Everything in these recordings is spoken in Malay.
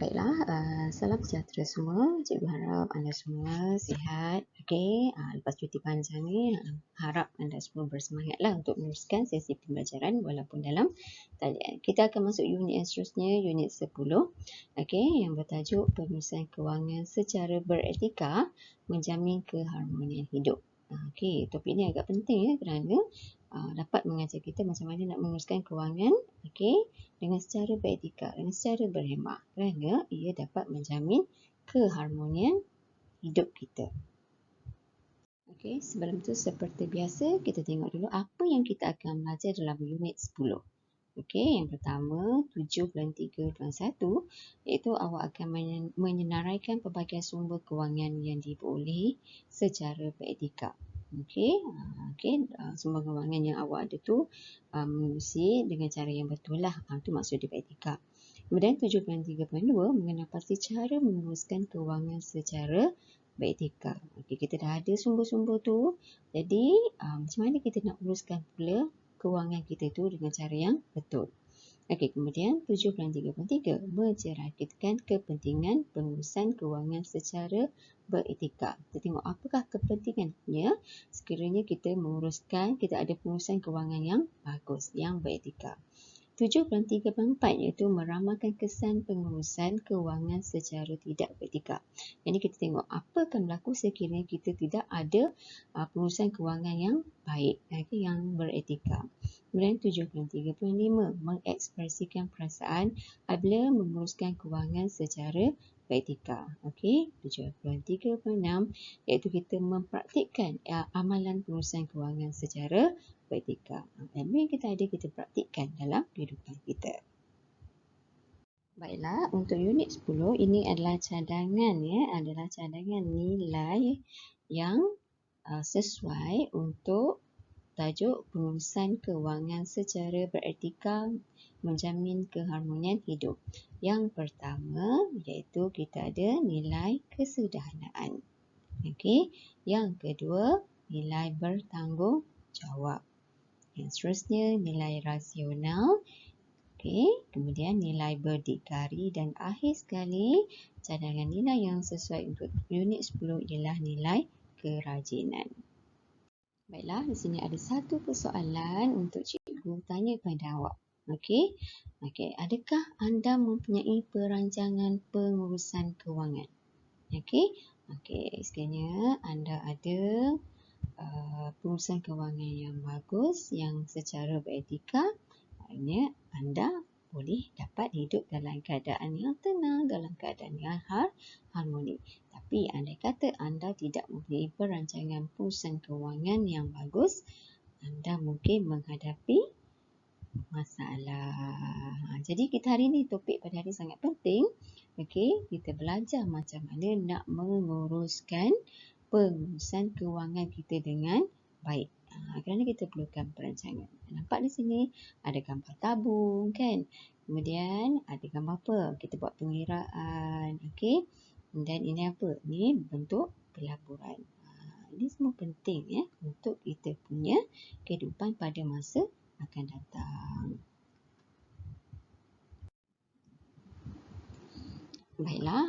Baiklah, salam sejahtera semua. Cikgu harap anda semua sihat. Okey, lepas cuti panjang ni, harap anda semua bersemangatlah untuk meneruskan sesi pembelajaran walaupun dalam talian. Kita akan masuk unit yang seterusnya, unit 10. Okey, yang bertajuk penulisan kewangan secara beretika menjamin keharmonian hidup. Okey, topik ni agak penting ya kerana dapat mengajar kita macam mana nak meneruskan kewangan, okey, dengan secara beretika, dengan secara berhemah, kerana ia dapat menjamin keharmonian hidup kita. Okey, sebelum tu seperti biasa kita tengok dulu apa yang kita akan belajar dalam unit 10. Okey, yang pertama 7.3.1 iaitu awak akan menyenaraikan pelbagai sumber kewangan yang diperolehi secara beretika. Okey, sumber kewangan yang awak ada tu mesti dengan cara yang betul lah. Itu maksud dia beretika. Kemudian 7.3.2 mengenal pasti cara meneruskan kewangan secara beretika. Okey, kita dah ada sumber-sumber tu. Jadi macam mana kita nak uruskan pula kewangan kita tu dengan cara yang betul. Okey, kemudian 7.3.3 menceritakan kepentingan pengurusan kewangan secara beretika. Kita tengok apakah kepentingannya sekiranya kita ada pengurusan kewangan yang bagus, yang beretika. 7.3.4 iaitu meramalkan kesan pengurusan kewangan secara tidak beretika. Jadi kita tengok apa akan berlaku sekiranya kita tidak ada pengurusan kewangan yang baik, yang beretika. Kemudian 7.3.5 mengekspresikan perasaan apabila menguruskan kewangan secara beretika. Okey, 7.3.6 iaitu kita mempraktikkan amalan pengurusan kewangan secara beretika. Ilmu yang kita ada kita praktikkan dalam kehidupan kita. Baiklah, untuk unit 10 ini adalah cadangan nilai yang sesuai untuk tajuk pengurusan kewangan secara beretika menjamin keharmonian hidup. Yang pertama iaitu kita ada nilai kesederhanaan. Okey, yang kedua nilai bertanggungjawab. Yang seterusnya nilai rasional. Okey, kemudian nilai berdikari dan akhir sekali cadangan nilai yang sesuai untuk unit 10 ialah nilai kerajinan. Baiklah, di sini ada satu persoalan untuk cikgu tanya kepada awak. Okey, adakah anda mempunyai perancangan pengurusan kewangan? Okey, sekiranya anda ada pengurusan kewangan yang bagus, yang secara beretika, maknanya anda boleh dapat hidup dalam keadaan yang tenang, dalam keadaan yang harmoni. Tapi andai kata anda tidak mempunyai perancangan pengurusan kewangan yang bagus, anda mungkin menghadapi masalah. Jadi kita hari ini topik pada hari sangat penting. Okey, kita belajar macam mana nak menguruskan pengurusan kewangan kita dengan baik. Kerana kita perlukan perancangan. Nampak di sini ada gambar tabung kan. Kemudian ada gambar apa? Kita buat pengiraan. Okey. Dan ini apa? Ini bentuk pelaburan. Ini semua penting ya untuk kita punya kehidupan pada masa akan datang. Baiklah,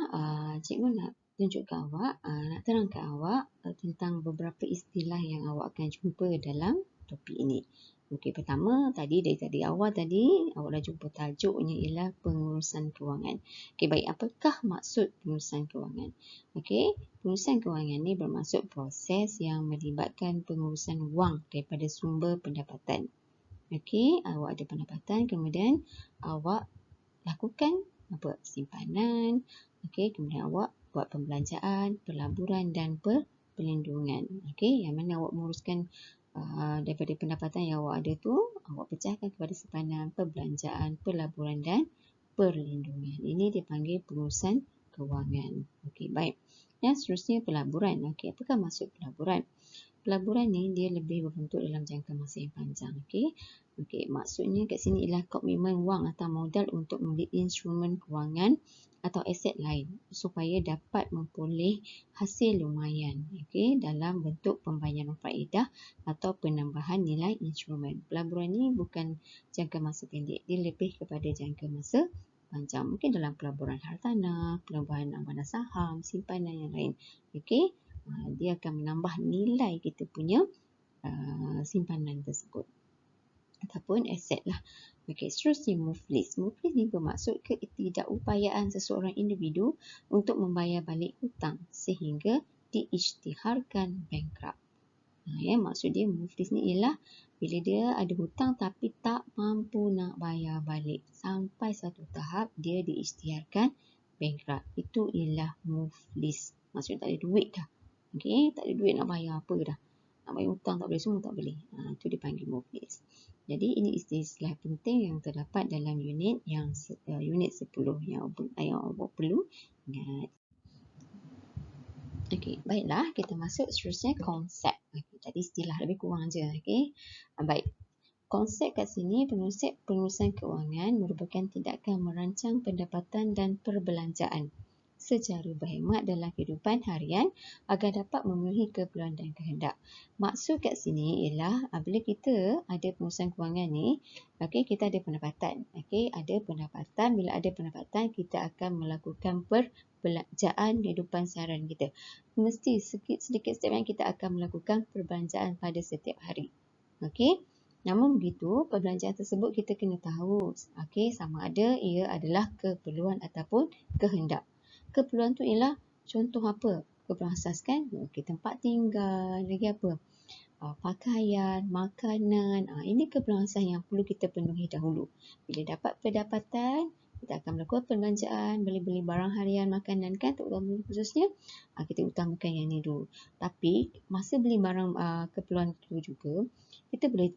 cikgu nak tunjukkan awak, nak terangkan awak tentang beberapa istilah yang awak akan jumpa dalam topik ini. Okey, pertama dari awal tadi awak dah jumpa tajuknya ialah pengurusan kewangan. Okey, baik, apakah maksud pengurusan kewangan? Okey, pengurusan kewangan ni bermaksud proses yang melibatkan pengurusan wang daripada sumber pendapatan. Okey, awak ada pendapatan, kemudian awak lakukan simpanan. Okey, kemudian awak buat pembelanjaan, pelaburan dan perlindungan. Okey, yang mana awak menguruskan daripada pendapatan yang awak ada tu, awak pecahkan kepada simpanan, perbelanjaan, pelaburan dan perlindungan. Ini dipanggil pengurusan kewangan. Okey, baik. Yang seterusnya pelaburan. Okey, apakah maksud pelaburan? Pelaburan ni dia lebih berbentuk dalam jangka masa yang panjang. Okey, maksudnya kat sini ialah komitmen wang atau modal untuk membeli instrumen kewangan atau aset lain supaya dapat memperoleh hasil lumayan dalam bentuk pembayaran faedah atau penambahan nilai instrumen. Pelaburan ni bukan jangka masa pendek, dia lebih kepada jangka masa panjang. Mungkin dalam pelaburan hartanah, pelaburan amanah saham, simpanan yang lain. Okey, dia akan menambah nilai kita punya simpanan tersebut ataupun aset lah. Okey, seterusnya muflis. Muflis ni bermaksud ketidakupayaan seseorang individu untuk membayar balik hutang sehingga diisytiharkan bankrupt. Maksud dia muflis ni ialah bila dia ada hutang tapi tak mampu nak bayar balik sampai satu tahap dia diisytiharkan bankrupt. Itu ialah muflis. Maksudnya tak ada duit dah. Okey, tak ada duit nak bayar apa dah. Nak bayar hutang tak boleh, semua tak boleh. Itu dipanggil muflis. Jadi ini istilah penting yang terdapat dalam unit yang unit 10 yang awak perlu ingat. Okey, baiklah, kita masuk seterusnya konsep. Okey, tadi istilah lebih kurang je. Okey. Baik. Konsep kat sini, penulisan kewangan merupakan tindakan merancang pendapatan dan perbelanjaan secara berhemat dalam kehidupan harian agar dapat memenuhi keperluan dan kehendak. Maksud kat sini ialah bila kita ada penulisan kewangan ni, okey, kita ada pendapatan. Okey, ada pendapatan. Bila ada pendapatan, kita akan melakukan perbelanjaan kehidupan seharian kita. Mesti sedikit setiap yang kita akan melakukan perbelanjaan pada setiap hari. Okey. Namun begitu, perbelanjaan tersebut kita kena tahu, okey, sama ada ia adalah keperluan ataupun kehendak. Keperluan tu ialah contoh apa? Keperluan asas kan? Okey, tempat tinggal, lagi apa? Pakaian, makanan. Ini keperluan asas yang perlu kita penuhi dahulu. Bila dapat pendapatan, kita akan melakukan perbelanjaan, beli barang harian, makanan kan, terutama khususnya kita utamakan yang ni dulu. Tapi masa beli barang keperluan itu juga, kita boleh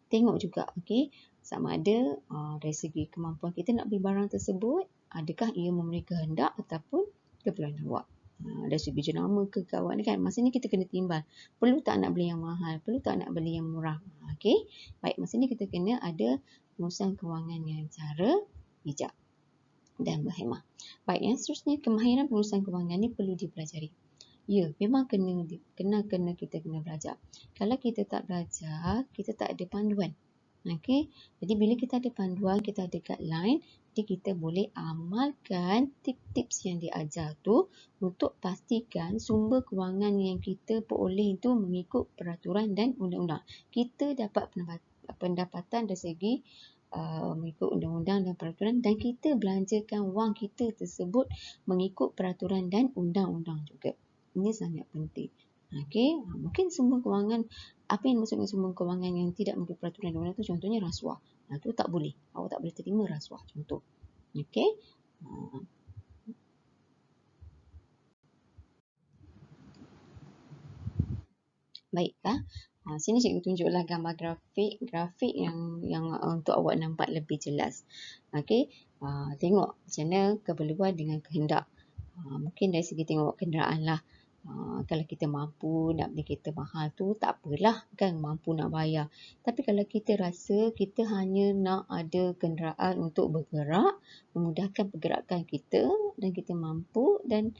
tengok juga, okey, sama ada dari segi kemampuan kita nak beli barang tersebut, adakah ia memenuhi kehendak ataupun keperluan awak. Dari segi jenama ke kawan kan, masa ni kita kena timbang. Perlu tak nak beli yang mahal? Perlu tak nak beli yang murah? Okey, baik, masa ni kita kena ada penulisan kewangan yang cara bijak dan berhemah. Baik, yang seterusnya, kemahiran penulisan kewangan ni perlu dipelajari. Ya, memang kena kita kena belajar. Kalau kita tak belajar, kita tak ada panduan. Okey, jadi bila kita ada panduan, kita ada guideline, jadi kita boleh amalkan tips-tips yang diajar tu untuk pastikan sumber kewangan yang kita peroleh itu mengikut peraturan dan undang-undang. Kita dapat pendapatan dari segi mengikut undang-undang dan peraturan, dan kita belanjakan wang kita tersebut mengikut peraturan dan undang-undang juga. Ini sangat penting. Okey, mungkin sumber kewangan, apa yang maksudnya sumber kewangan yang tidak mengikut peraturan undang-undang tu, contohnya rasuah. Itu tak boleh. Awak tak boleh terima rasuah, contoh. Okey. Baiklah. Sini cikgu tunjuklah gambar grafik yang untuk awak nampak lebih jelas. Okey. Tengok macam mana keperluan dengan kehendak. Mungkin dari segi tengok kenderaan lah. Kalau kita mampu nak beli kereta mahal tu, tak apalah kan, mampu nak bayar. Tapi kalau kita rasa kita hanya nak ada kenderaan untuk bergerak, memudahkan pergerakan kita dan kita mampu, dan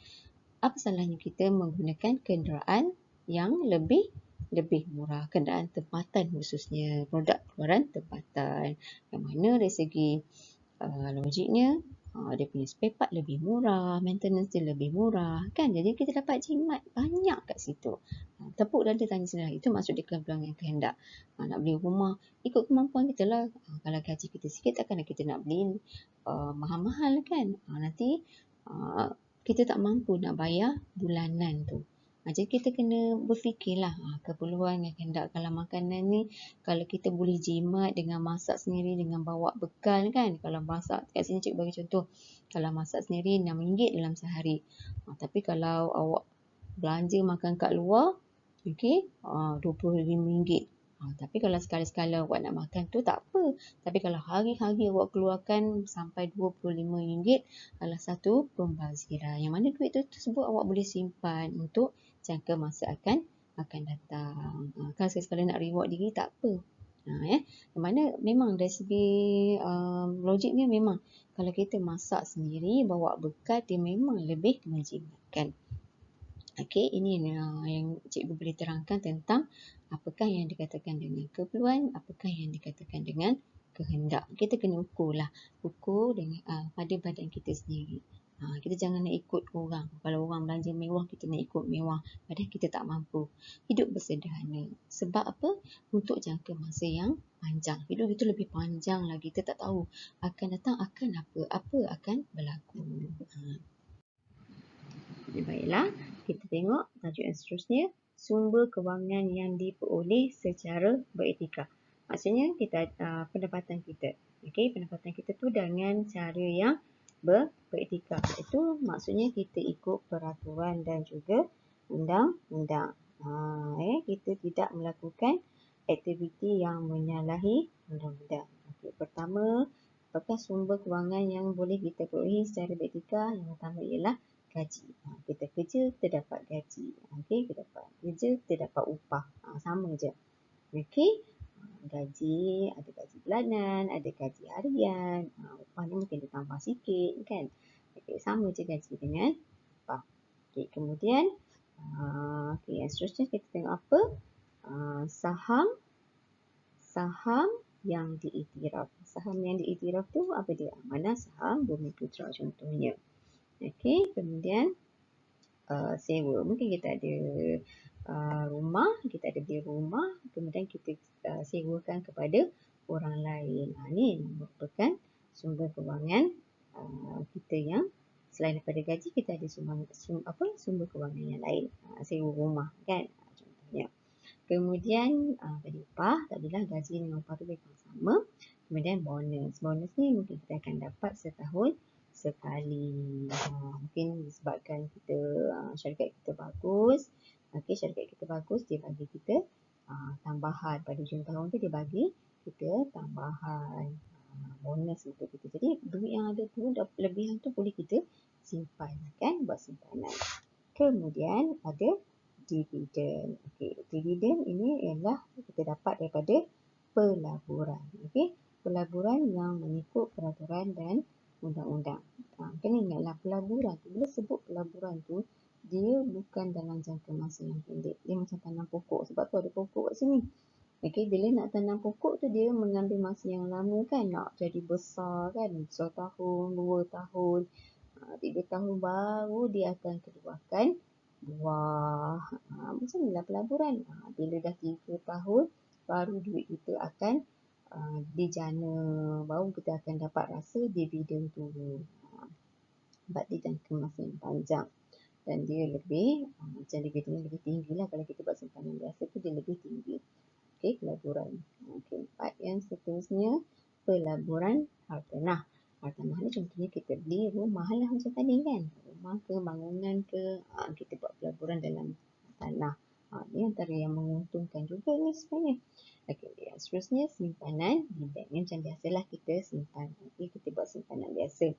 apa salahnya kita menggunakan kenderaan yang lebih murah, kenderaan tempatan khususnya, produk keluaran tempatan. Yang mana dari segi logiknya, dia punya spare part lebih murah, maintenance dia lebih murah kan, jadi kita dapat jimat banyak kat situ. Tepuk dada tanya sendiri, itu maksud dia keperluan yang kehendak. Nak beli rumah ikut kemampuan kita lah. Kalau gaji kita sikit, takkanlah kita nak beli mahal-mahal kan. Nanti kita tak mampu nak bayar bulanan tu. Jadi kita kena berfikirlah keperluan yang kehendak. Kalau makanan ni, kalau kita boleh jimat dengan masak sendiri, dengan bawa bekal kan. Kalau masak, kat sini cikgu bagi contoh. Kalau masak sendiri RM6 dalam sehari. Tapi kalau awak belanja makan kat luar, okey, RM25. Tapi kalau sekali-sekala awak nak makan tu tak apa. Tapi kalau hari-hari awak keluarkan sampai RM25 adalah satu pembaziran. Yang mana duit tu tersebut awak boleh simpan untuk jangka masa akan datang. Kalau sekali-sekala nak reward diri tak apa. Yang mana memang dari segi logiknya memang kalau kita masak sendiri, bawa bekal, dia memang lebih menjimatkan. Okey, ini yang cikgu boleh terangkan tentang apakah yang dikatakan dengan keperluan, apakah yang dikatakan dengan kehendak. Kita kena ukur lah. Ukur dengan pada badan kita sendiri. Kita jangan nak ikut orang. Kalau orang belanja mewah, kita nak ikut mewah. Padahal kita tak mampu. Hidup bersederhana. Sebab apa? Untuk jangka masa yang panjang. Hidup itu lebih panjang lagi. Kita tak tahu akan datang akan apa. Apa akan berlaku. Baiklah, kita tengok tajuk yang seterusnya. Sumber kewangan yang diperoleh secara beretika. Maksudnya kita pendapatan kita. Okey, pendapatan kita tu dengan cara yang beretika. Itu maksudnya kita ikut peraturan dan juga undang-undang. Kita tidak melakukan aktiviti yang menyalahi undang-undang. Okey, pertama, apakah sumber kewangan yang boleh kita peroleh secara beretika? Yang pertama ialah gaji. Kita kerja, kita dapat gaji. Okey, kita dapat kerja, kita dapat upah. Sama je. Okey, gaji, ada gaji bulanan, ada gaji harian. Upah ni mungkin ditambah sikit kan. Okey, sama je gaji dengan upah. Okey, kemudian yang seterusnya kita tengok apa? Saham yang diiktiraf. Saham yang diiktiraf tu apa dia? Mana saham Bumiputra contohnya. Okey, kemudian sewa. Mungkin kita ada rumah, kita ada beli rumah, kemudian kita sewakan kepada orang lain. Ini merupakan sumber kewangan kita yang selain daripada gaji, kita ada sumber kewangan yang lain. Sewa rumah kan, contohnya. Kemudian tadi upah, tadilah gaji dengan upah tu memang sama. Kemudian bonus. Bonus ni mungkin kita akan dapat setahun sekali. Mungkin disebabkan kita syarikat kita bagus. Okey, syarikat kita bagus, dia bagi kita tambahan. Pada hujung tahun tu dia bagi kita tambahan bonus untuk kita. Jadi duit yang ada tu, lebihan tu boleh kita simpan kan, buat simpanan. Kemudian ada dividen. Okey, dividen ini ialah kita dapat daripada pelaburan. Okey, pelaburan yang mengikut peraturan dan undang-undang. Kena ingatlah pelaburan tu, bila sebut pelaburan tu, dia bukan dalam jangka masa yang pendek. Dia macam tanam pokok. Sebab tu ada pokok kat sini. Okey, bila nak tanam pokok tu dia mengambil masa yang lama kan, nak jadi besar kan, 1 tahun, 2 tahun, 3 tahun baru dia akan keluarkan buah. Macam inilah pelaburan. Bila dah 3 tahun baru duit kita akan dijana, baru kita akan dapat rasa dividen tu. Sebab dia jangka masa yang panjang dan dia lebih macam dividen lebih tinggi lah. Kalau kita buat simpanan biasa tu dia lebih tinggi. Okey, pelaburan. Okey, part yang seterusnya pelaburan hartanah. Hartanah ni contohnya kita beli rumah lah macam tadi kan. Rumah ke, bangunan ke, kita buat pelaburan dalam tanah. Ni antara yang menguntungkan juga ni sebenarnya. Okey, yang seterusnya simpanan di bank. Ni macam biasalah kita simpan. Okey, kita buat simpanan biasa.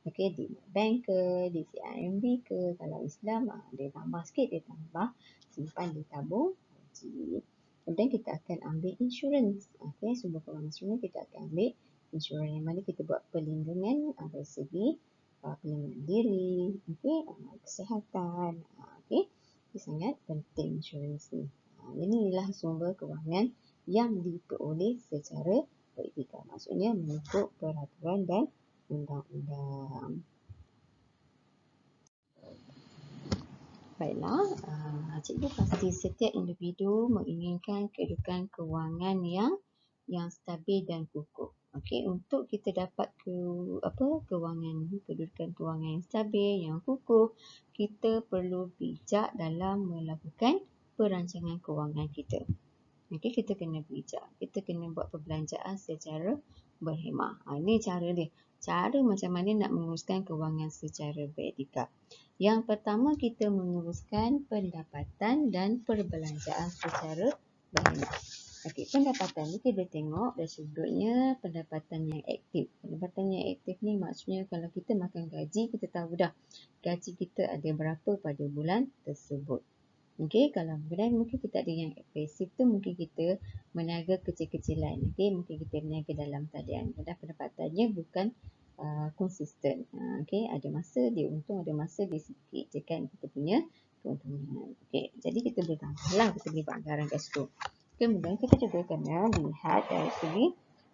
Okey, di bank ke, di CIMB ke. Kalau Islam, dia tambah sikit, dia tambah simpan di tabung haji. Kemudian kita akan ambil insurans. Okey, sumber kewangan seterusnya kita akan ambil insurans yang mana kita buat perlindungan dari segi perlindungan diri, okey, kesihatan. Okey, ini sangat penting insurans ni. Inilah sumber kewangan yang diperoleh secara beretika. Maksudnya mengikut peraturan dan undang-undang. Baiklah, cikgu pasti setiap individu menginginkan kedudukan kewangan yang stabil dan kukuh. Okey, untuk kita dapat kedudukan kewangan yang stabil, yang kukuh, kita perlu bijak dalam melakukan perancangan kewangan kita. Okey, kita kena bijak. Kita kena buat perbelanjaan secara berhemah. Ini cara dia. Cara macam mana nak menguruskan kewangan secara beretika. Yang pertama, kita menguruskan pendapatan dan perbelanjaan secara berhemah. Okey, pendapatan ni kita tengok dari sudutnya pendapatan yang aktif. Pendapatan yang aktif ni maksudnya kalau kita makan gaji, kita tahu dah gaji kita ada berapa pada bulan tersebut. Okey, kalau mungkin kita ada yang pasif tu, mungkin kita meniaga kecil-kecilan. Okey, mungkin kita meniaga dalam talian. Padahal pendapatannya bukan konsisten. Okey, ada masa dia untung, ada masa dia sikit je kan kita punya keuntungan. Okey, jadi kita boleh tambahlah, kita boleh buat anggaran kat situ. Kemudian kita juga kena lihat dari segi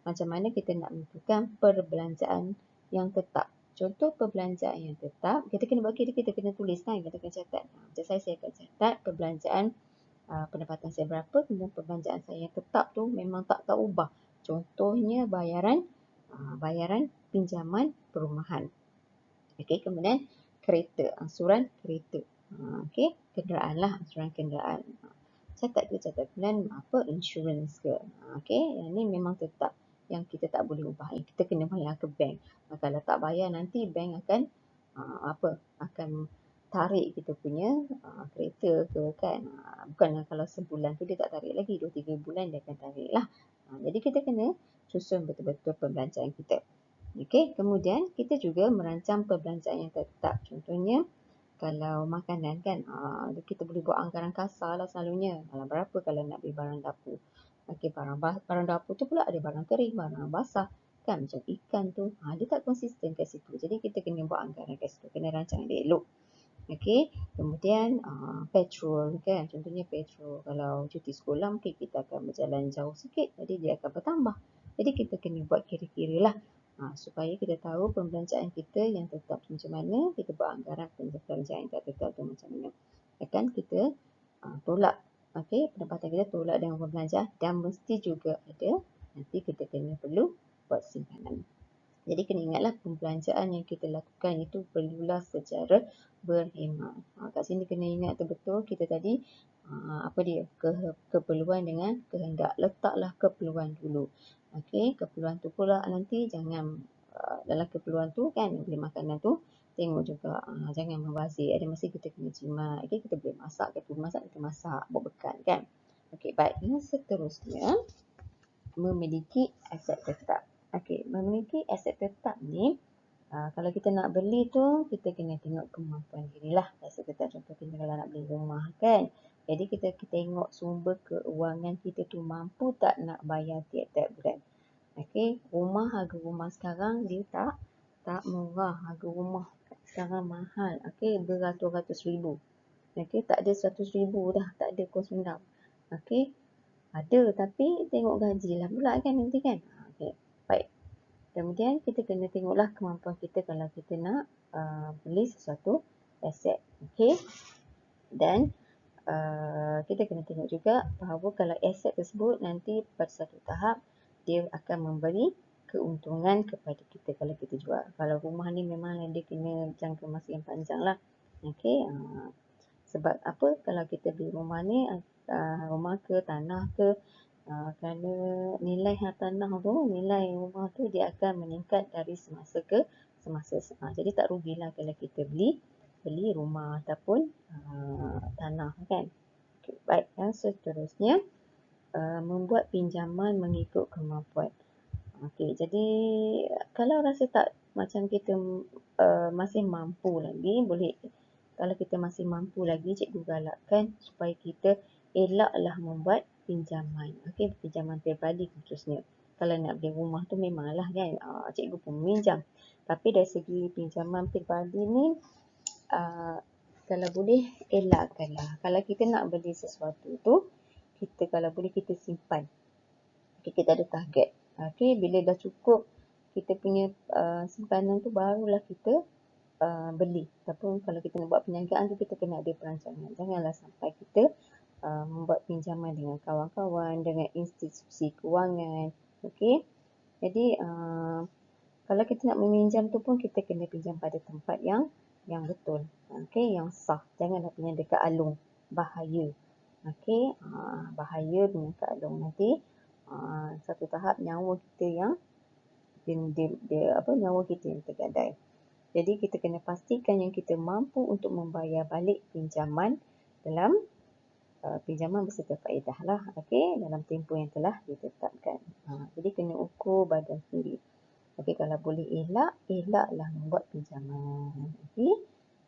macam mana kita nak menentukan perbelanjaan yang tetap. Contoh perbelanjaan yang tetap, kita kena bagi kita kena tulis kan, kita kena catat. Macam saya akan catat perbelanjaan pendapatan saya berapa, kemudian perbelanjaan saya yang tetap tu memang tak ubah. Contohnya bayaran pinjaman perumahan. Okey, kemudian kereta, angsuran kereta. Okey, kenderaan lah, angsuran kenderaan. Catat kemudian insurans ke. Okey, yang ni memang tetap, yang kita tak boleh ubah, yang kita kena bayar ke bank. Kalau tak bayar nanti bank akan akan tarik kita punya kereta ke kan. Bukanlah kalau sebulan tu dia tak tarik lagi, 2-3 bulan dia akan tarik lah. Jadi kita kena susun betul-betul perbelanjaan kita. Okey, kemudian kita juga merancang perbelanjaan yang tetap. Contohnya kalau makanan kan, kita boleh buat anggaran kasar lah selalunya. Berapa kalau nak beli barang dapur. Okey, barang dapur tu pula ada barang kering, barang basah. Kan macam ikan tu, dia tak konsisten kat situ. Jadi kita kena buat anggaran kat situ, kena rancang elok. Okey, kemudian petrol kan. Contohnya petrol, kalau cuti sekolah mungkin kita akan berjalan jauh sikit, jadi dia akan bertambah. Jadi kita kena buat kira-kira lah. Supaya kita tahu pembelanjaan kita yang tetap macam mana, kita buat anggaran pembelanjaan yang tak tetap tu macam mana. Akan kita tolak, okey, pendapatan kita tolak dengan pembelanjaan, dan mesti juga ada, nanti kita kena perlu buat simpanan. Jadi kena ingatlah pembelanjaan yang kita lakukan itu perlulah secara berhemat. Kat sini kena ingat betul kita tadi keperluan dengan kehendak. Letaklah keperluan dulu. Okey, keperluan tu pula nanti jangan dalam keperluan tu kan, beli makanan tu tengok juga jangan membazir. Ada masa kita kena jimat. Okey, kita boleh masak, kita masak buat bekal kan. Okey, baik. Yang seterusnya, memiliki aset tetap. Okey, memiliki aset tetap ni, kalau kita nak beli tu, kita kena tengok kemampuan diri lah. Aset tetap, contoh kita kalau nak beli rumah kan. Jadi kita tengok sumber keuangan kita tu mampu tak nak bayar tiap-tiap bulan. Okey, harga rumah sekarang dia tak murah. Harga rumah sekarang mahal. Okey, beratus-ratus ribu. Okey, tak ada 100 ribu dah, tak ada kos rendah. Okey, ada tapi tengok gaji lah pula kan nanti kan. Okey, baik. Kemudian kita kena tengoklah kemampuan kita kalau kita nak beli sesuatu aset. Okey, dan kita kena tengok juga bahawa kalau aset tersebut nanti pada satu tahap dia akan memberi keuntungan kepada kita kalau kita jual. Kalau rumah ni memang dia kena jangka masa yang panjang lah. Okey, sebab apa, kalau kita beli rumah ni, rumah ke tanah ke, kerana nilai tanah tu, nilai rumah tu dia akan meningkat dari semasa ke semasa. Jadi tak rugilah kalau kita beli rumah ataupun tanah kan. Okay, baik, yang seterusnya membuat pinjaman mengikut kemampuan. Okey, jadi kalau rasa tak macam kita masih mampu lagi, boleh, kalau kita masih mampu lagi, cikgu galakkan supaya kita elaklah membuat pinjaman. Okey, pinjaman peribadi khususnya. Kalau nak beli rumah tu memanglah kan, cikgu pun meminjam. Tapi dari segi pinjaman peribadi ni, kalau boleh elakkanlah. Kalau kita nak beli sesuatu tu, kita kalau boleh kita simpan. Okay, kita ada target. Okey, bila dah cukup kita punya simpanan tu, barulah kita beli. Ataupun kalau kita nak buat perniagaan tu, kita kena ada perancangan. Janganlah sampai kita membuat pinjaman dengan kawan-kawan, dengan institusi kewangan. Okey, jadi kalau kita nak meminjam tu pun kita kena pinjam pada tempat yang betul. Okey, yang sah. Janganlah pinjam dekat alung. Bahaya. Okey, bahaya pinjam dekat alung. Nanti satu tahap nyawa kita yang nyawa kita yang tergadai. Jadi kita kena pastikan yang kita mampu untuk membayar balik pinjaman dalam pinjaman berserta faedah lah. Okey, dalam tempoh yang telah ditetapkan. Jadi kena ukur badan sendiri. Okey, kalau boleh elaklah membuat pinjaman. Okey,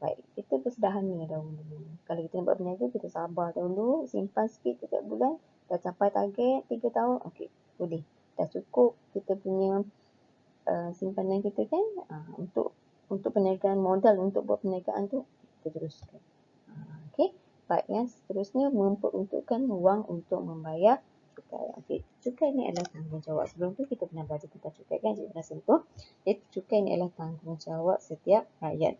baik, kita bersederhana dahulu. Kalau kita nak buat berniaga, kita sabar dahulu, simpan sikit setiap bulan. Dah capai target 3 tahun, okey, boleh. Dah cukup kita punya simpanan kita kan, untuk perniagaan, modal untuk buat perniagaan tu, kita teruskan. Okey, baik, yang seterusnya memperuntukkan wang untuk membayar cukai. Okey, cukai ni adalah tanggungjawab. Sebelum tu kita pernah belajar tentang cukai kan, cikgu dah sentuh. Jadi cukai ni adalah tanggungjawab setiap rakyat.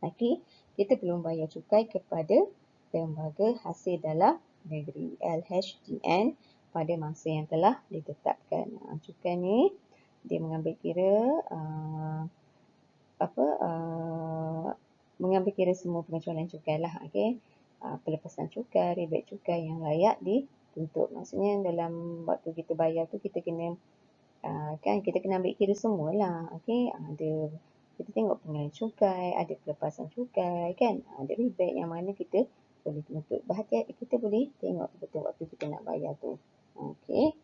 Okey, kita perlu bayar cukai kepada lembaga hasil dalam negeri LHDN pada masa yang telah ditetapkan. Cukai ni dia mengambil kira mengambil kira semua pengecualian cukai lah. Okey, pelepasan cukai, rebate cukai yang layak dituntut. Maksudnya dalam waktu kita bayar tu kita kena kan kita kena ambil kira semualah. Okey, ada kita tengok pengenalan cukai, ada pelepasan cukai kan, ada rebate yang mana kita boleh tuntut. Berhati-hati kita boleh tengok betul waktu kita nak bayar tu. Okey,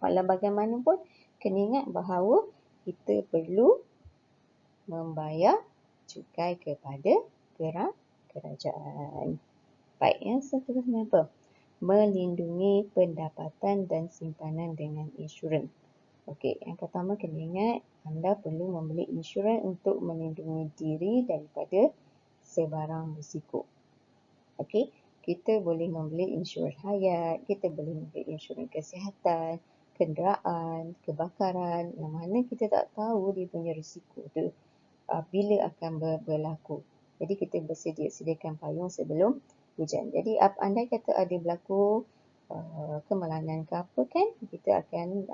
walau bagaimanapun kena ingat bahawa kita perlu membayar cukai kepada kerajaan. Baik, yang seterusnya apa? Melindungi pendapatan dan simpanan dengan insurans. Okey, yang pertama kena ingat anda perlu membeli insurans untuk melindungi diri daripada sebarang risiko. Okey, kita boleh membeli insurans hayat, kita boleh membeli insurans kesihatan, kenderaan, kebakaran yang mana kita tak tahu dia punya risiko tu bila akan berlaku. Jadi kita sediakan payung sebelum hujan. Jadi andai kata ada berlaku kemalangan ke apa kan, kita akan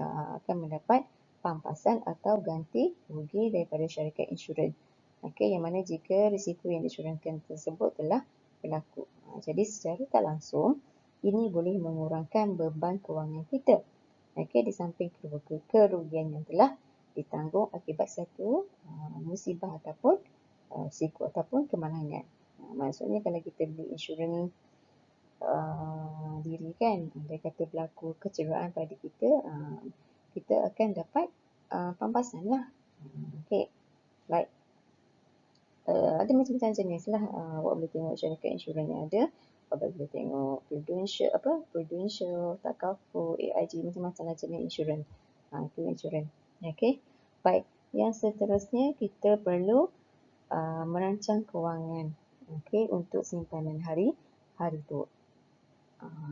mendapat pampasan atau ganti rugi daripada syarikat insurans. Okey, yang mana jika risiko yang diinsurans tersebut telah berlaku. Jadi secara tak langsung ini boleh mengurangkan beban kewangan kita. Okey, di samping kerugian yang telah ditanggung akibat satu musibah ataupun risiko ataupun kemalangan. Maksudnya kalau kita beli insurans diri kan, andai kata berlaku kecederaan pada kita, kita akan dapat pampasan lah. Okey, baik. Ada macam-macam jenis lah. Awak boleh tengok syarikat insurans yang ada. Awak boleh tengok Prudential, Takaful, AIG, macam-macam lah jenis insurans. Itu insurans. Okey, baik. Yang seterusnya kita perlu merancang kewangan. Okey, untuk simpanan hari tua.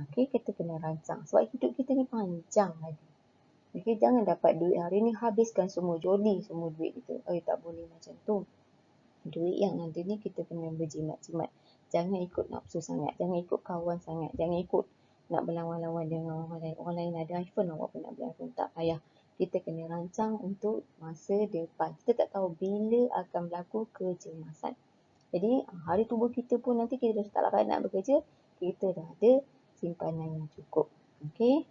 Okey, kita kena rancang sebab hidup kita ni panjang lagi. Okey, jangan dapat duit hari ni habiskan semua, joli semua duit kita. Tak boleh macam tu. Duit yang ada ni kita kena berjimat-jimat. Jangan ikut nafsu sangat, jangan ikut kawan sangat, jangan ikut nak berlawan-lawan dengan orang lain. Orang lain ada iPhone, awak pun nak beli iPhone. Tak payah. Kita kena rancang untuk masa depan. Kita tak tahu bila akan berlaku kecemasan. Jadi hari tubuh kita pun nanti kita dah tak larat nak bekerja, kita dah ada simpanan yang cukup. Okey.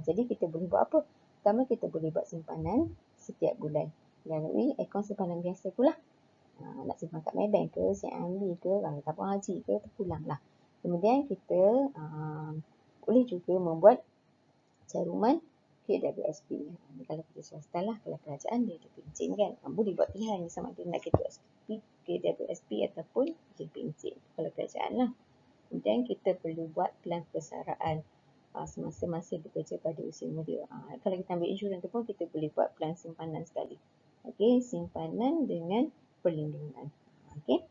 Jadi kita boleh buat apa? Pertama kita boleh buat simpanan setiap bulan melalui akaun simpanan biasa tu lah. Nak simpan kat Maybank ke, CIMB ke, tabung haji ke, terpulang lah. Kemudian kita boleh juga membuat caruman KWSP. Kalau kita swasta lah, kalau kerajaan dia ada pencen kan. Boleh buat pilihan sama ada nak KWSP ataupun pencen. Kalau kerajaan lah. Kemudian kita perlu buat pelan persaraan semasa bekerja pada usia muda. Kalau kita ambil insurans tu pun kita boleh buat pelan simpanan sekali. Okey, simpanan dengan perlindungan. Okey.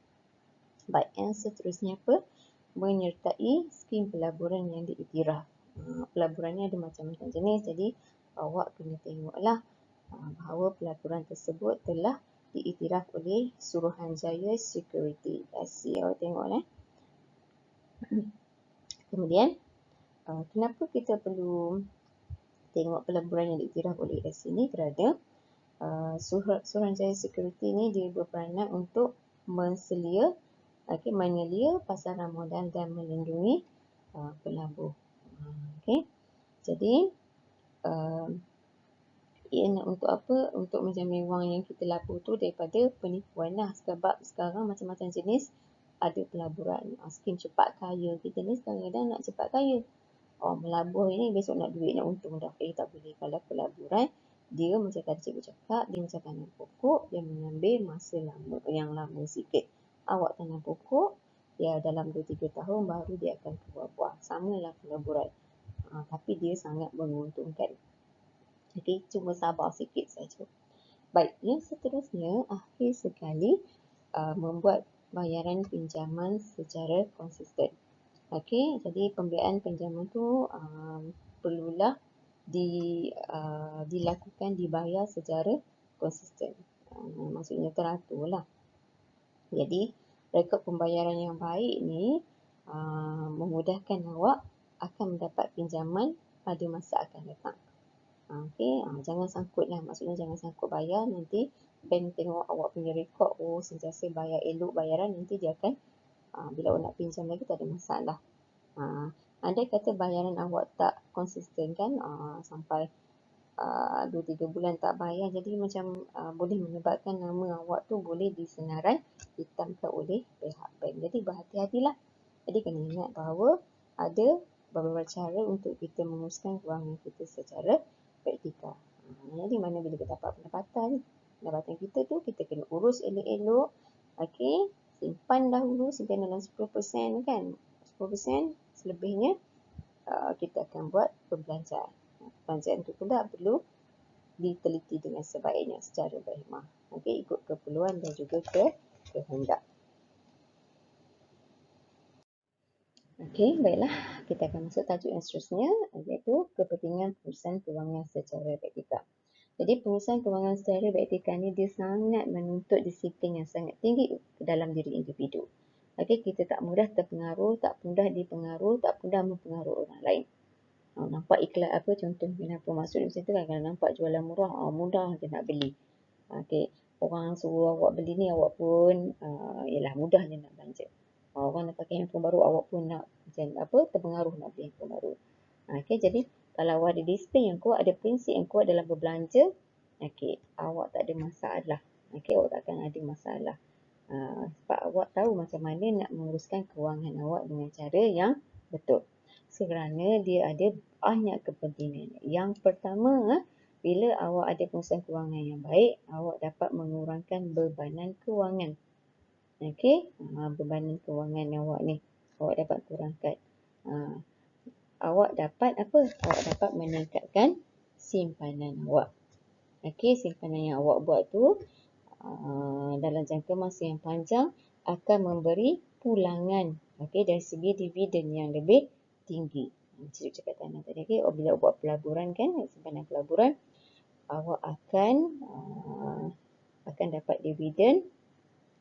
Baik, yang seterusnya apa? Menyertai skim pelaburan yang diiktiraf. Pelaburan ni ada macam-macam jenis, jadi awak kena tengoklah bahawa pelaburan tersebut telah diiktiraf oleh Suruhanjaya Security SC. Awak tengoklah. Kemudian kenapa kita perlu tengok pelaburan yang diiktiraf oleh SC ni? Kerana Suruhanjaya Security ni dia berperanan untuk menyelia pasaran modal dan melindungi pelabur. Okey. Jadi untuk apa? Untuk menjamin wang yang kita labur tu daripada penipuan lah. Sebab sekarang macam-macam jenis ada pelaburan. Skim cepat kaya. Kita ni kadang-kadang nak cepat kaya. Melabur ini besok nak duit, nak untung dah. Tak boleh. Kalau pelaburan, dia macam tadi cikgu cakap, dia macam tanam pokok, dia mengambil masa yang lama sikit. Awak tanam pokok, ya dalam 2-3 tahun baru dia akan keluar buah. Samalah pelaburan. Tapi dia sangat menguntungkan. Okey, cuma sabar sikit saja. Baik, yang seterusnya, akhir sekali membuat bayaran pinjaman secara konsisten. Okey, jadi pembiayaan pinjaman tu perlulah dilakukan, dibayar secara konsisten. Maksudnya teratur lah. Jadi, rekod pembayaran yang baik ni memudahkan awak akan mendapat pinjaman pada masa akan datang. Okey, jangan sangkut lah. Maksudnya jangan sangkut bayar, nanti bank tengok awak punya rekod, sentiasa bayar elok bayaran, nanti dia akan bila awak nak pinjam lagi tak ada masalah. Andai kata bayaran awak tak konsisten kan, sampai 2-3 bulan tak bayar, jadi macam boleh menyebabkan nama awak tu boleh disenarai hitamkan oleh pihak bank. Jadi berhati-hatilah. Jadi kena ingat bahawa ada beberapa cara untuk kita menguruskan kewangan kita secara praktikal. Jadi mana bila kita dapat pendapatan kita tu kita kena urus elok-elok. Okey, simpan dahulu, simpan dalam 10% kan. 10%, selebihnya kita akan buat perbelanjaan. Perbelanjaan itu pula perlu diteliti dengan sebaiknya secara berhemah. Okey, ikut keperluan dan juga kehendak. Okey, baiklah. Kita akan masuk tajuk yang seterusnya, iaitu kepentingan pengurusan kewangan secara praktikal. Jadi pengurusan kewangan secara praktikal ni dia sangat menuntut disiplin yang sangat tinggi dalam diri individu. Okey, kita tak mudah terpengaruh, tak mudah dipengaruhi, tak mudah mempengaruhi orang lain. Nampak iklan apa, contoh kenapa maksud macam tu kan, kalau nampak jualan murah, mudah je nak beli. Okey, orang suruh awak beli ni, awak pun ialah mudah je nak belanja. Orang nak pakai handphone baru, awak pun nak terpengaruh nak beli handphone baru. Okey, jadi kalau awak ada disiplin yang kuat, ada prinsip yang kuat dalam berbelanja, okey, awak tak ada masalah. Okey, awak tak akan ada masalah. Sebab awak tahu macam mana nak menguruskan kewangan awak dengan cara yang betul. Kerana dia ada banyak kepentingan. Yang pertama, bila awak ada pengurusan kewangan yang baik, awak dapat mengurangkan bebanan kewangan. Okey, bebanan kewangan awak ni awak dapat kurangkan. Awak dapat apa? Awak dapat meningkatkan simpanan awak. Okey, simpanan yang awak buat tu dalam jangka masa yang panjang akan memberi pulangan, okey, dari segi dividen yang lebih tinggi. Cikgu cakap tadi, okey, bila buat pelaburan kan, simpanan pelaburan, awak akan dapat dividen.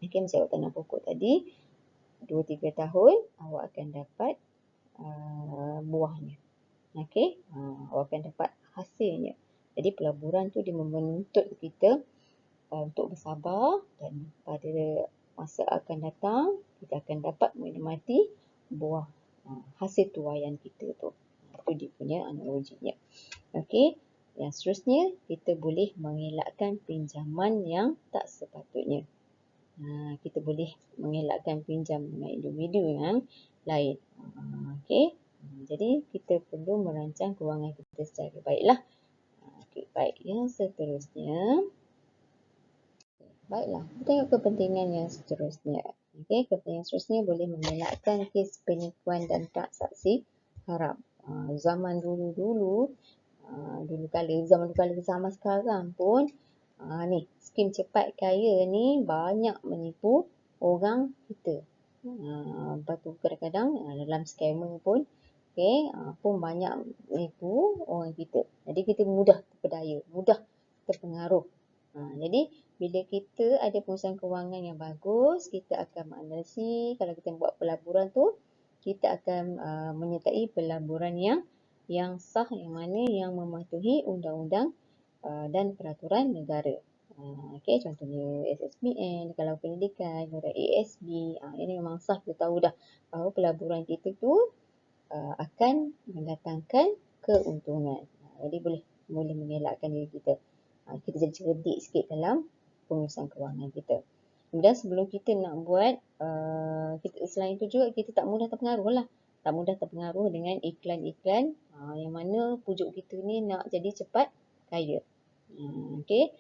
Okey, macam awak tanam pokok tadi, 2-3 tahun awak akan dapat buahnya. Okey, awak akan dapat hasilnya. Jadi pelaburan tu dia menuntut kita untuk bersabar, dan pada masa akan datang kita akan dapat menikmati buah hasil tuaian kita tu. Itu dia punya analoginya. Okey, yang seterusnya kita boleh mengelakkan pinjaman yang tak sepatutnya. Kita boleh mengelakkan pinjam dengan individu yang lain. Okey, jadi kita perlu merancang kewangan kita secara baiklah. Okey, baik, yang seterusnya. Baiklah, kita tengok kepentingan yang seterusnya. Okey, kepentingan seterusnya boleh mengelakkan kes penipuan dan transaksi haram. Zaman dulu-dulu, zaman sekarang pun, ni skim cepat kaya ni banyak menipu orang kita. Lepas tu kadang-kadang dalam scammer pun, pun banyak menipu orang kita. Jadi kita mudah terpedaya, mudah terpengaruh. Jadi bila kita ada pengurusan kewangan yang bagus, kita akan menganalisis, kalau kita buat pelaburan tu, kita akan menyertai pelaburan yang sah, yang mana yang mematuhi undang-undang dan peraturan negara. Okey, contohnya SSBN, kalau pendidikan, Nora ASB, ini memang sah, kita tahu dah bahawa pelaburan kita tu akan mendatangkan keuntungan. Jadi boleh mengelakkan diri kita. Kita jadi cerdik sikit dalam pengurusan kewangan kita. Kemudian sebelum kita nak buat, selain itu juga kita tak mudah terpengaruh lah. Tak mudah terpengaruh dengan iklan-iklan yang mana pujuk kita ni nak jadi cepat kaya. Okey.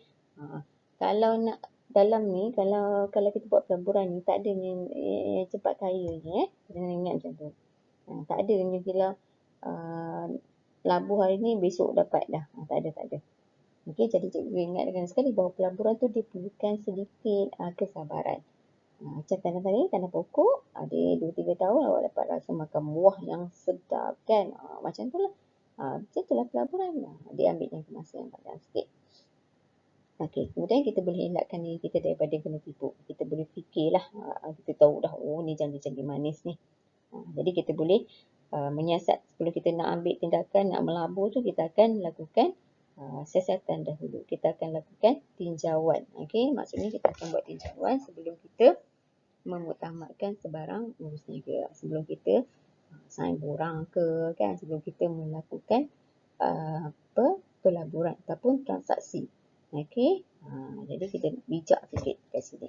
Kalau nak dalam ni, kalau kita buat pelaburan ni, tak ada yang cepat kaya ni. Jangan ingat macam tu. Tak ada yang bila labur hari ni besok dapat dah. Tak ada. Okey, jadi cikgu ingatkan sekali bahawa pelaburan tu diperlukan sedikit kesabaran. Macam tanam pokok, ada 2-3 tahun awak dapat rasa makan buah yang sedap kan. Macam tu lah. Macam itulah pelaburan. Dia ambil jangka masa yang panjang sikit. Okey, kemudian kita boleh elakkan diri kita daripada kena tipu. Kita boleh fikirlah, kita tahu dah, oh ni janji-janji manis ni. Jadi kita boleh menyiasat sebelum kita nak ambil tindakan, nak melabur tu, kita akan lakukan siasatan dahulu. Kita akan lakukan tinjauan. Okey, maksudnya kita akan buat tinjauan sebelum kita memutamatkan sebarang urus niaga. Sebelum kita sign borang ke, kan, sebelum kita melakukan pelaburan ataupun transaksi. Okey, jadi kita bijak sikit kat sini.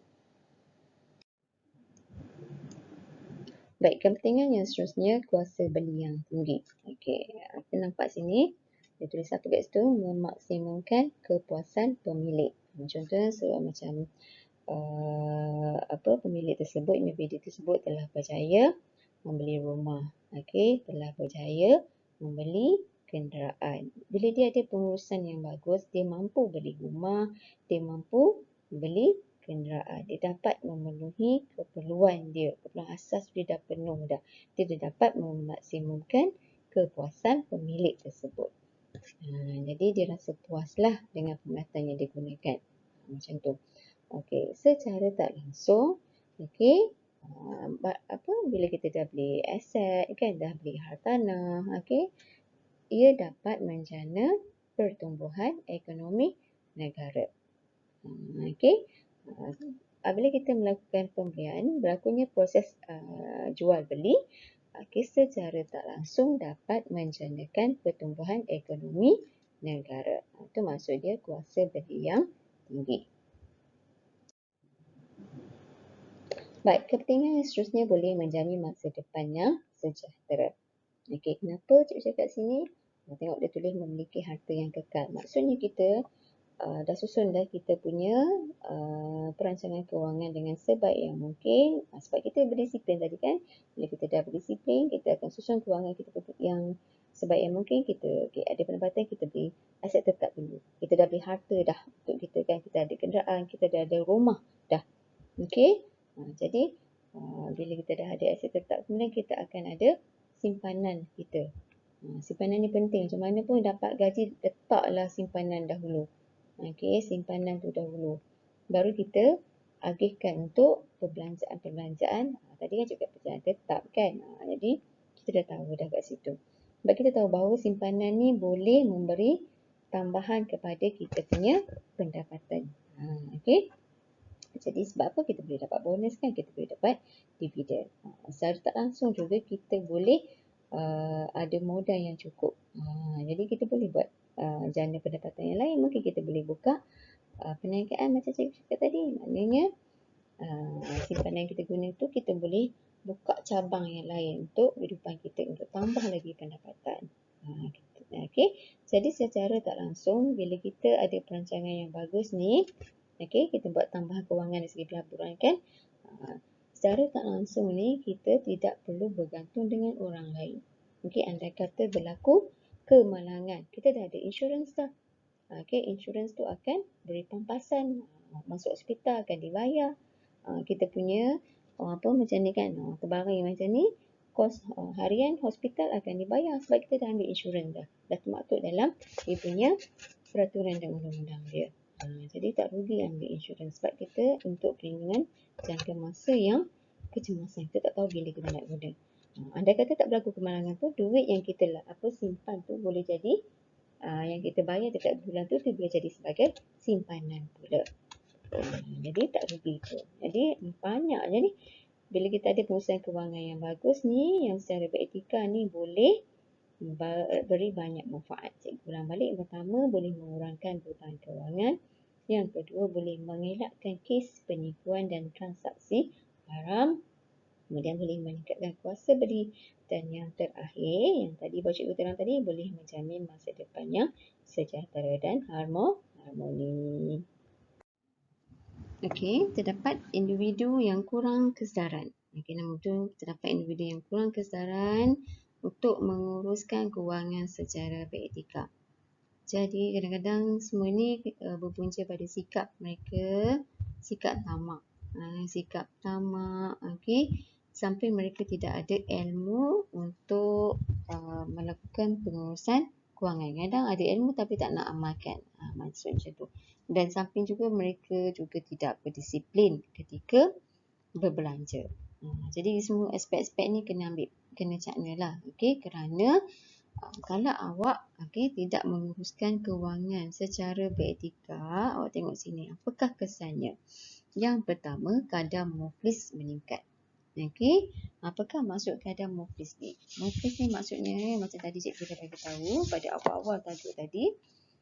Baik, kepentingan yang seterusnya, kuasa beli yang tinggi. Okey, kita nampak sini, dia tulis apa kat situ? Memaksimumkan kepuasan pemilik. Contohnya macam pemilik tersebut, individu tersebut telah berjaya membeli rumah. Okey, telah berjaya membeli kenderaan. Bila dia ada pengurusan yang bagus, dia mampu beli rumah, dia mampu beli kenderaan. Dia dapat memenuhi keperluan dia. Keperluan asas dia dah penuh dah. Dia dah dapat memaksimumkan kepuasan pemilik tersebut. Jadi dia rasa puaslah dengan perkhidmatan yang digunakan. Macam tu. Okey, secara tak langsung, okey, bila kita dah beli aset, kan, dah beli hartanah, okey, ia dapat menjana pertumbuhan ekonomi negara. Okey. Bila kita melakukan pembelian, berlakunya proses jual beli, secara tak langsung dapat menjanakan pertumbuhan ekonomi negara. Itu maksud dia kuasa beli yang tinggi. Baik, kepentingan yang seterusnya boleh menjamin masa depan yang sejahtera. Okey, kenapa cikgu cakap sini? Tengok dia tulis memiliki harta yang kekal. Maksudnya kita dah susun dah kita punya perancangan kewangan dengan sebaik yang mungkin. Sebab kita berdisiplin tadi, kan. Bila kita dah berdisiplin, kita akan susun kewangan kita yang sebaik yang mungkin. Kita ada pendapatan, kita beli aset tetap dulu. Kita dah beli harta dah untuk kita, kan. Kita ada kenderaan, kita dah ada rumah dah. Okey. Jadi bila kita dah ada aset tetap, kemudian kita akan ada simpanan kita. Simpanan ni penting. Macam mana pun dapat gaji, letaklah simpanan dahulu. Okey, simpanan tu dahulu. Baru kita agihkan untuk perbelanjaan-perbelanjaan. Tadi kan cakap perbelanjaan tetap, kan. Jadi kita dah tahu dah kat situ. Sebab kita tahu bahawa simpanan ni boleh memberi tambahan kepada kita punya pendapatan. Okey. Jadi sebab apa kita boleh dapat bonus, kan, kita boleh dapat dividen. Secara tak langsung juga kita boleh ada modal yang cukup. Jadi kita boleh buat jana pendapatan yang lain. Mungkin kita boleh buka perniagaan macam cikgu cakap tadi. Maknanya simpanan yang kita guna tu, kita boleh buka cabang yang lain untuk kehidupan kita, untuk tambah lagi pendapatan. Okey. Jadi secara tak langsung, bila kita ada perancangan yang bagus ni, okey, kita buat tambahan kewangan dari segi pelaburan, kan. Secara tak langsung ni, kita tidak perlu bergantung dengan orang lain. Okey, andai kata berlaku kemalangan, kita dah ada insurans dah. Okey, insurans tu akan beri pampasan. Masuk hospital akan dibayar. Kita punya macam ni, kan, terbaring macam ni, kos harian hospital akan dibayar sebab kita dah ambil insurans dah. Dah termaktub dalam dia punya peraturan dan undang-undang dia. Jadi tak rugi ambil insurans sebab kita untuk perlindungan jangka masa yang kecemasan. Kita tak tahu bila kita nak guna. Andai kata tak berlaku kemalangan tu, duit yang kita simpan tu boleh jadi yang kita bayar setiap bulan tu boleh jadi sebagai simpanan pula. Jadi tak rugi tu. Jadi banyak je ni. Bila kita ada pengurusan kewangan yang bagus ni, yang secara beretika ni, boleh beri banyak manfaat. Cikgu ulang balik. Yang pertama, boleh mengurangkan beban kewangan. Yang kedua, boleh mengelakkan kes penipuan dan transaksi haram. Kemudian boleh meningkatkan kuasa beli. Dan yang terakhir, yang tadi baru cikgu terang tadi, boleh menjamin masa depan yang sejahtera dan harmoni. Okey, terdapat individu yang kurang kesedaran. Okey, nombor tu, terdapat individu yang kurang kesedaran untuk menguruskan kewangan secara beretika. Jadi kadang-kadang semua ni berpunca pada sikap mereka, sikap tamak. Sikap tamak, okey, sampai mereka tidak ada ilmu untuk melakukan pengurusan kewangan. Kadang ada ilmu tapi tak nak amalkan. Maksud macam tu. Dan samping juga mereka juga tidak berdisiplin ketika berbelanja. Jadi semua aspek-aspek ni kena cakna lah. Okey, kerana kalau awak tidak menguruskan kewangan secara beretika, awak tengok sini, apakah kesannya? Yang pertama, kadar muflis meningkat. Okey, apakah maksud kadar muflis ni? Muflis ni maksudnya macam tadi cikgu dah bagi tahu pada awal-awal tajuk tadi.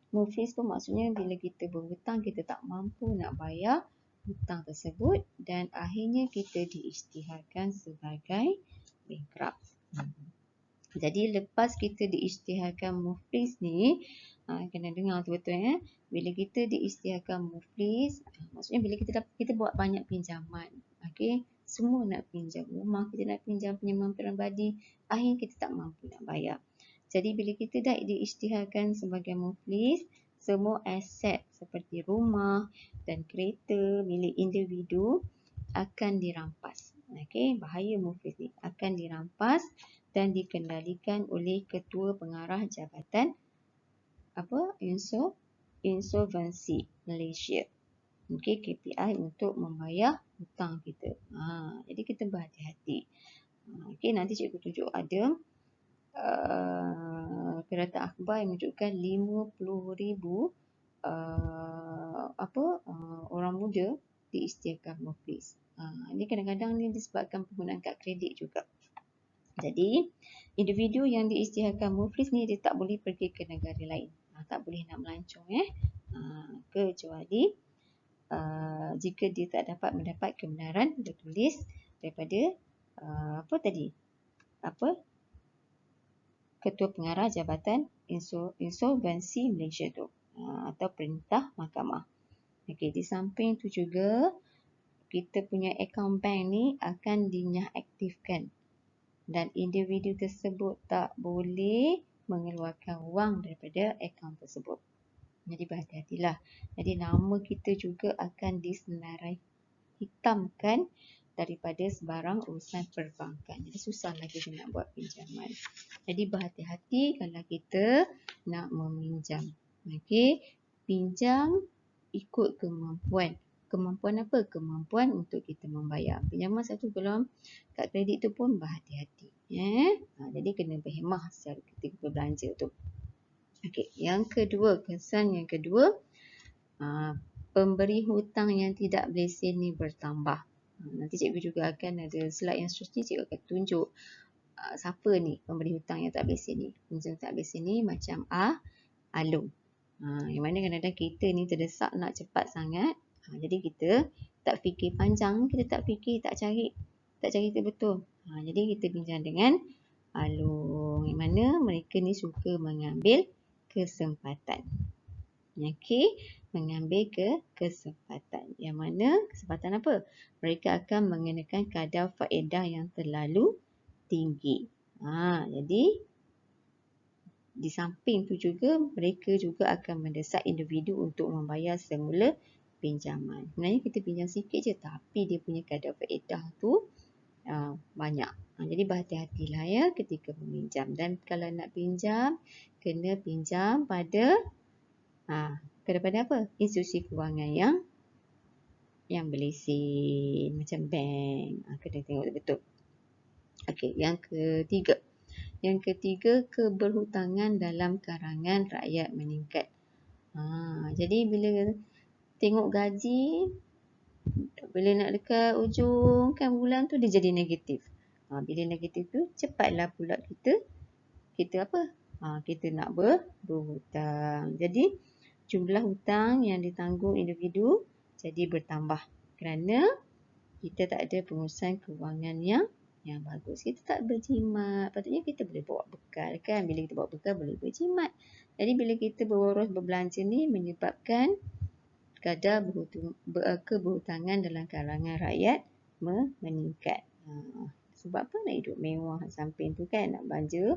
Muflis tu maksudnya bila kita berhutang, kita tak mampu nak bayar hutang tersebut dan akhirnya kita diisytiharkan sebagai bankrupt. Jadi lepas kita diisytiharkan muflis ni, kena dengar tu betul ya. Bila kita diisytiharkan muflis, maksudnya bila kita buat banyak pinjaman. Okey, semua nak pinjam rumah, kita nak pinjam pinjaman peribadi, akhirnya kita tak mampu nak bayar. Jadi bila kita dah diisytiharkan sebagai muflis, semua aset seperti rumah dan kereta milik individu akan dirampas. Okey, bahaya muflis ni akan dirampas dan dikendalikan oleh Ketua Pengarah Jabatan Insolvensi Malaysia. Okey, KPI untuk membayar hutang kita. Jadi kita berhati-hati. Okey, nanti cikgu tunjuk ada kereta akhbar yang menunjukkan 50,000 orang muda diisytiharkan muflis. Ini kadang-kadang ni disebabkan penggunaan kad kredit juga. Jadi, individu yang diisytiharkan muflis ni dia tak boleh pergi ke negara lain. Tak boleh nak melancong kecuali jika dia tak dapat mendapat kebenaran tertulis daripada Ketua Pengarah Jabatan Insolvensi Malaysia tu, atau perintah mahkamah. Okey, di samping tu juga kita punya akaun bank ni akan dinonaktifkan dan individu tersebut tak boleh mengeluarkan wang daripada akaun tersebut. Jadi berhati-hatilah. Jadi nama kita juga akan disenarai hitamkan daripada sebarang urusan perbankan. Jadi susah lagi kita nak buat pinjaman. Jadi berhati-hati kalau kita nak meminjam. Okey, pinjam ikut kemampuan. Kemampuan apa? Kemampuan untuk kita membayar. Pinjaman satu belum, kad kredit tu pun berhati-hati. Jadi kena berhemah secara ketika berbelanja tu. Okey, yang kedua, kesan yang kedua, pemberi hutang yang tidak berlesen ni bertambah. Nanti cikgu juga akan ada slide yang seterusnya, cikgu akan tunjuk siapa ni pemberi hutang yang tak berlesen ni. Pinjam tak berlesen ni macam Alung. Yang mana kadang-kadang kita ni terdesak nak cepat sangat. Jadi kita tak fikir panjang, kita tak fikir, tak cari betul. Jadi kita bincang dengan Alung, yang mana mereka ni suka mengambil kesempatan. Okey, mengambil kesempatan. Yang mana kesempatan apa? Mereka akan mengenakan kadar faedah yang terlalu tinggi. Jadi di samping tu juga mereka juga akan mendesak individu untuk membayar semula pinjaman. Sebenarnya kita pinjam sikit je tapi dia punya kadar faedah tu banyak. Jadi berhati-hatilah ya ketika meminjam. Dan kalau nak pinjam, kena pinjam pada kepada apa? Institusi kewangan yang berlesen macam bank. Kena tengok betul. Okey, yang ketiga. Yang ketiga, keberhutangan dalam karangan rakyat meningkat. Jadi bila tengok gaji, bila nak dekat ujung kan bulan tu dia jadi negatif. Bila negatif tu cepatlah pula kita apa? Kita nak berhutang. Jadi jumlah hutang yang ditanggung individu jadi bertambah kerana kita tak ada pengurusan kewangan yang bagus. Kita tak berjimat. Patutnya kita boleh bawa bekal kan. Bila kita bawa bekal boleh berjimat. Jadi bila kita berboros berbelanja ni menyebabkan kadar keberhutangan dalam kalangan rakyat meningkat. Sebab apa? Nak hidup mewah samping tu kan, nak belanja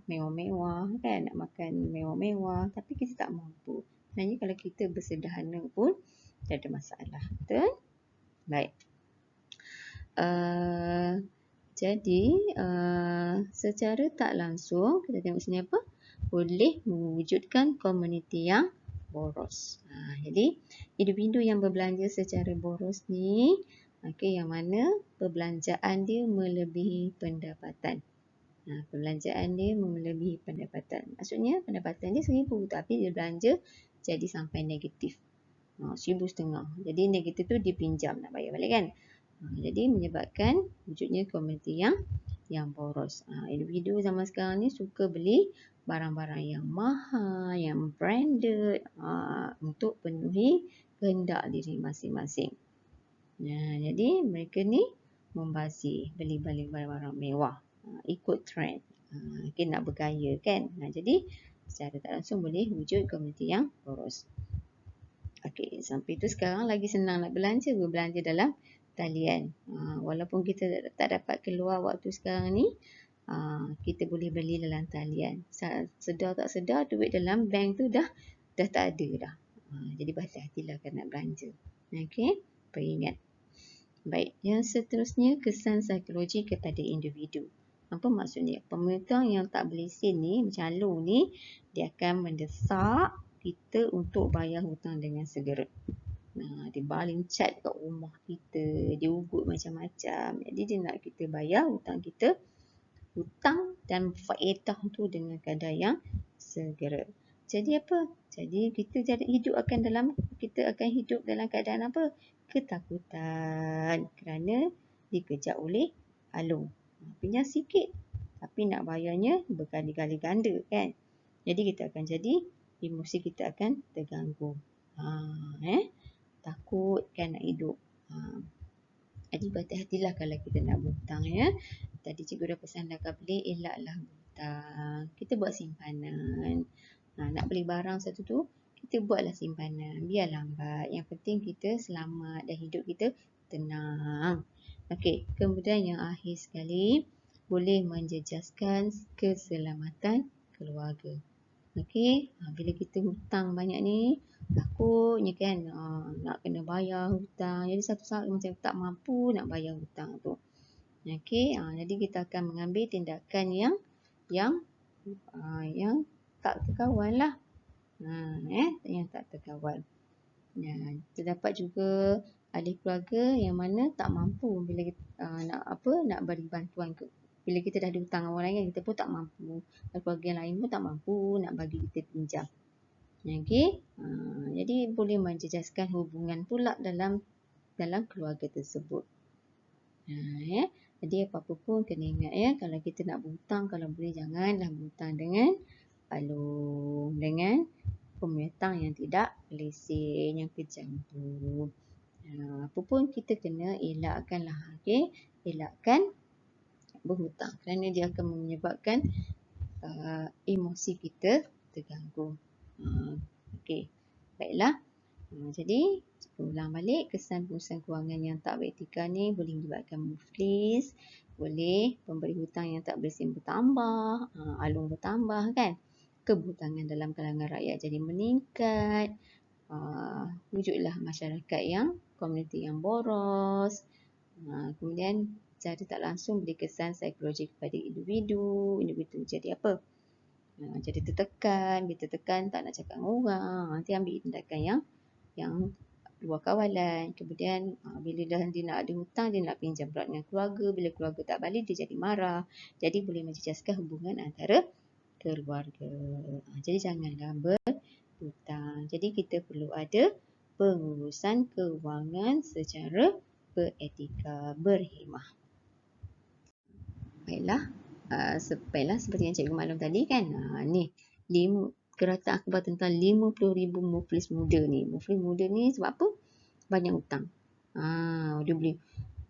mewah-mewah kan, nak makan mewah-mewah tapi kita tak mampu. Sebenarnya kalau kita bersederhana pun tak ada masalah. Betul? Baik. Jadi secara tak langsung kita tengok sini apa? Boleh mewujudkan komuniti yang boros. Jadi individu yang berbelanja secara boros ni, yang mana perbelanjaan dia melebihi pendapatan. Perbelanjaan dia melebihi pendapatan. Maksudnya pendapatan dia 1,000 tapi dia belanja jadi sampai negatif. 1,500. Jadi negatif tu dia pinjam nak bayar balik kan. Jadi menyebabkan wujudnya komuniti yang boros. Individu zaman sekarang ni suka beli barang-barang yang mahal, yang branded untuk penuhi kehendak diri masing-masing. Jadi mereka ni membazir, beli-beli barang-barang mewah, ikut trend. Nak bergaya kan. Jadi secara tak langsung boleh wujud komuniti yang boros. Okey, sampai tu sekarang lagi senang nak belanja, berbelanja dalam talian. Walaupun kita tak dapat keluar waktu sekarang ni, kita boleh beli dalam talian. Sedar tak sedar duit dalam bank tu dah tak ada dah. Jadi berhati-hatilah kan nak belanja. Okey, peringat. Baik, yang seterusnya kesan psikologi kepada individu. Apa maksudnya? Pemegang yang tak berlesen ni, macam Along ni, dia akan mendesak kita untuk bayar hutang dengan segera. Dia baling cat kat rumah kita, dia ugut macam-macam. Jadi dia nak kita bayar hutang kita, hutang dan faedah tu dengan kadar yang segera. Jadi apa? Jadi kita akan hidup dalam keadaan apa? Ketakutan kerana dikejar oleh Along. Pinjam sikit tapi nak bayarnya berkali-kali ganda kan. Jadi kita akan emosi kita akan terganggu. Takut kan nak hidup. Jadi berhati-hatilah kalau kita nak berhutang ya. Tadi cikgu dah pesan dah beli, elaklah berhutang. Kita buat simpanan. Nak beli barang satu tu, kita buatlah simpanan. Biar lambat. Yang penting kita selamat dan hidup kita tenang. Okey, kemudian yang akhir sekali, boleh menjejaskan keselamatan keluarga. Okey, bila kita hutang banyak ni, takutnya kan nak kena bayar hutang. Jadi satu saat macam tak mampu nak bayar hutang tu. Okey, jadi kita akan mengambil tindakan yang tak terkawal lah. Yang tak terkawal. Terdapat juga ahli keluarga yang mana tak mampu bila nak beri bantuan bila kita dah ada hutang orang lain, kita pun tak mampu. Keluarga yang lain pun tak mampu nak bagi kita pinjam. Okey, jadi boleh menjejaskan hubungan pula dalam keluarga tersebut. Jadi apa-apa pun kena ingat ya, kalau kita nak berhutang, kalau boleh janganlah berhutang dengan Along, dengan pemetang yang tidak lesen, yang kejam tu. Apa pun kita kena elakkanlah. Okey, elakkan berhutang kerana dia akan menyebabkan emosi kita terganggu. Okey, baiklah. Jadi ulang balik, kesan pengurusan kewangan yang tak beretika ni boleh menyebabkan muflis, boleh pemberi hutang yang tak berlesen bertambah, Along bertambah kan. Kebutangan dalam kalangan rakyat jadi meningkat. Wujudlah masyarakat yang komuniti yang boros. Kemudian secara tak langsung beri kesan psikologi kepada individu jadi apa? Jadi tertekan, bila tertekan tak nak cakap dengan orang, nanti ambil tindakan yang luar kawalan. Kemudian bila dah dia nak ada hutang, dia nak pinjam pula dengan keluarga, bila keluarga tak balik dia jadi marah. Jadi boleh menjejaskan hubungan antara keluarga. Jadi janganlah berhutang. Jadi kita perlu ada pengurusan kewangan secara beretika, berhemah. Baiklah, seperti yang cikgu maklum tadi kan. Ni kerata akhbar tentang 50,000 muflis muda ni. Muflis muda ni sebab apa? Banyak hutang. Dia beli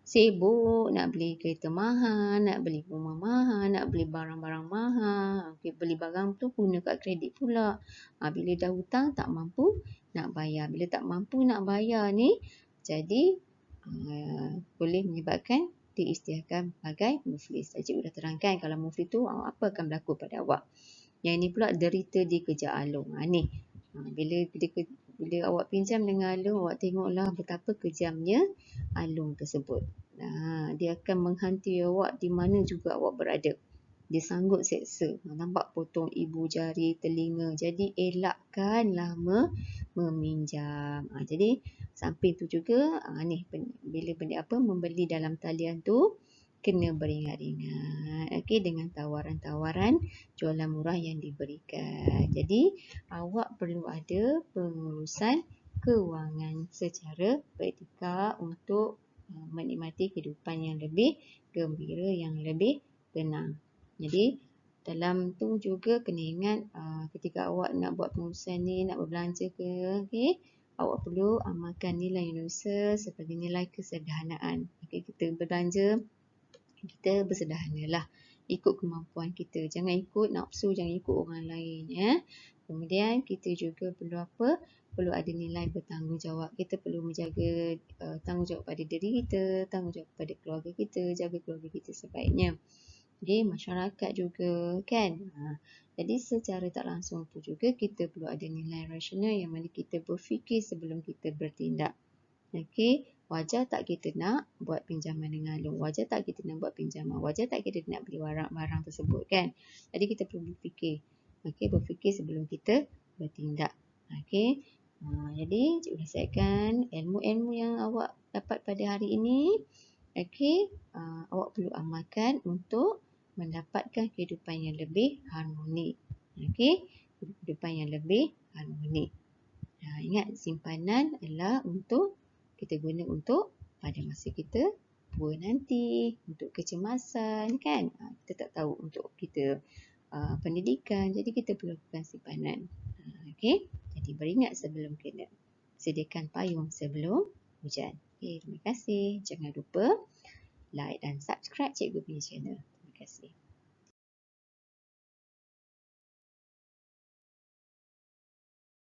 sibuk nak beli kereta mahal, nak beli rumah mahal, nak beli barang-barang mahal. Beli barang tu guna kad kredit pula. Bila dah hutang tak mampu nak bayar. Bila tak mampu nak bayar ni, jadi boleh menyebabkan diisytiharkan sebagai muflis. Cikgu dah terangkan kalau muflis tu apa akan berlaku pada awak. Yang ini pula derita dikejar Along. Bila Bila awak pinjam dengan Alung, awak tengoklah betapa kejamnya Alung tersebut. Dia akan menghantui awak di mana juga awak berada. Dia sanggup seksa. Nampak potong ibu jari, telinga. Jadi elakkanlah meminjam. Jadi samping tu juga bila membeli dalam talian tu kena beringat-ingat. Okey, dengan tawaran-tawaran jualan murah yang diberikan. Jadi awak perlu ada pengurusan kewangan secara praktikal untuk menikmati kehidupan yang lebih gembira, yang lebih tenang. Jadi dalam tu juga kena ingat ketika awak nak buat pengurusan ni, nak berbelanja ke, okey, awak perlu amalkan nilai universal seperti nilai kesederhanaan. Okey, kita berbelanja, kita bersederhanalah, ikut kemampuan kita. Jangan ikut nafsu, jangan ikut orang lain, ya. Kemudian kita juga perlu apa? Perlu ada nilai bertanggungjawab. Kita perlu menjaga tanggungjawab pada diri kita, tanggungjawab pada keluarga kita, jaga keluarga kita sebaiknya. Jadi masyarakat juga, kan. Jadi secara tak langsung pun juga kita perlu ada nilai rasional yang mana kita berfikir sebelum kita bertindak. Okey, wajar tak kita nak buat pinjaman dengan Alung? Wajar tak kita nak buat pinjaman? Wajar tak kita nak beli barang tersebut, kan? Jadi kita perlu berfikir. Okey, berfikir sebelum kita bertindak. Okey. Jadi cikgu nasihatkan ilmu-ilmu yang awak dapat pada hari ini, okey, awak perlu amalkan untuk mendapatkan kehidupan yang lebih harmoni. Okey, kehidupan yang lebih harmoni. Ingat, simpanan adalah untuk kita guna untuk pada masa kita tua nanti, untuk kecemasan, kan. Kita tak tahu untuk kita pendidikan, jadi kita perlu lakukan simpanan. Okey, jadi beringat sebelum kena. Sediakan payung sebelum hujan. Okey, terima kasih. Jangan lupa like dan subscribe cikgu punya channel. Terima kasih.